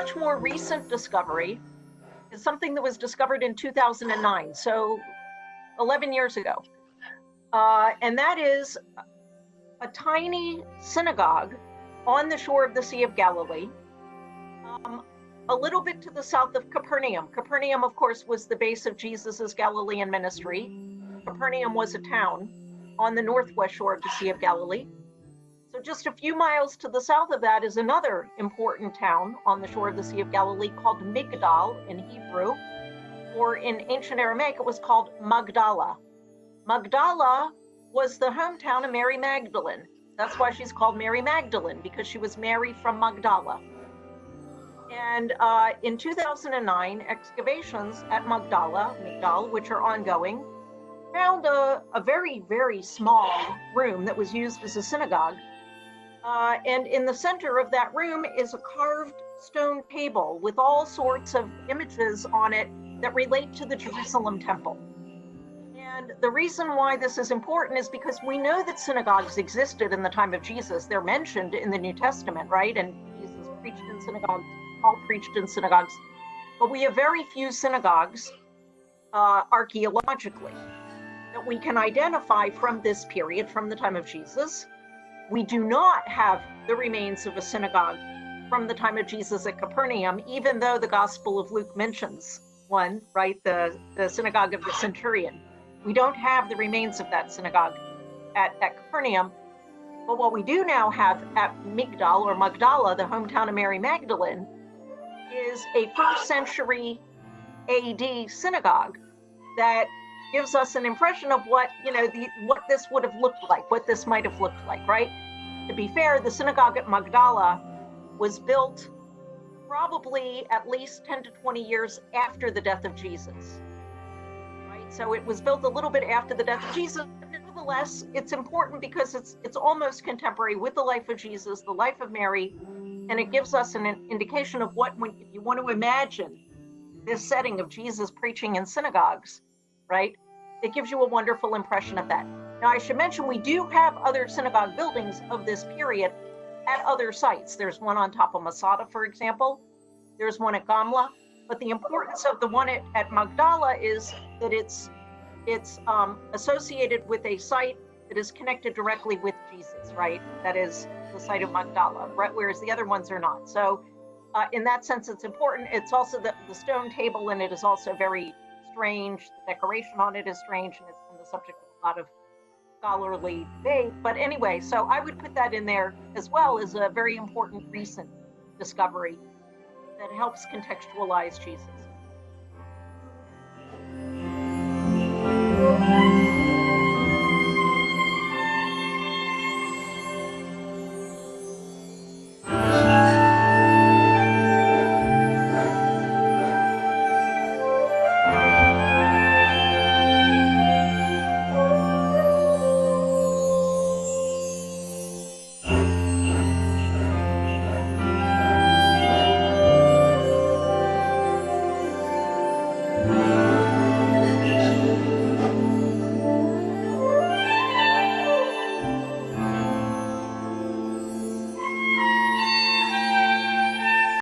much more recent discovery is something that was discovered in 2009, so 11 years ago. And that is a tiny synagogue on the shore of the Sea of Galilee, a little bit to the south of Capernaum. Capernaum, of course, was the base of Jesus's Galilean ministry. Capernaum was a town on the northwest shore of the Sea of Galilee. So just a few miles to the south of that is another important town on the shore of the Sea of Galilee called Migdal in Hebrew, or in ancient Aramaic, it was called Magdala. Magdala was the hometown of Mary Magdalene. That's why she's called Mary Magdalene, because she was Mary from Magdala. And in 2009, excavations at Magdala, which are ongoing, found a very, very small room that was used as a synagogue. And in the center of that room is a carved stone table with all sorts of images on it that relate to the Jerusalem temple. And the reason why this is important is because we know that synagogues existed in the time of Jesus. They're mentioned in the New Testament, right? And Jesus preached in synagogues, Paul preached in synagogues. But we have very few synagogues archaeologically that we can identify from this period, from the time of Jesus. We do not have the remains of a synagogue from the time of Jesus at Capernaum, even though the Gospel of Luke mentions one, right? The synagogue of the centurion. We don't have the remains of that synagogue at Capernaum. But what we do now have at Migdal or Magdala, the hometown of Mary Magdalene, is a 1st century AD synagogue that gives us an impression of what, what this would have looked like, what this might have looked like, right? To be fair, the synagogue at Magdala was built probably at least 10 to 20 years after the death of Jesus, right? So it was built a little bit after the death of Jesus. Nevertheless, it's important because it's almost contemporary with the life of Jesus, the life of Mary, and it gives us an indication of if you want to imagine this setting of Jesus preaching in synagogues, right? It gives you a wonderful impression of that. Now, I should mention we do have other synagogue buildings of this period at other sites. There's one on top of Masada, for example. There's one at Gamla. But the importance of the one at Magdala is that it's associated with a site that is connected directly with Jesus, right? That is the site of Magdala, right? Whereas the other ones are not. So in that sense, it's important. It's also the stone table, and it is also very strange. The decoration on it is strange, and it's been the subject of a lot of scholarly debate. But anyway, so I would put that in there as well as a very important recent discovery that helps contextualize Jesus.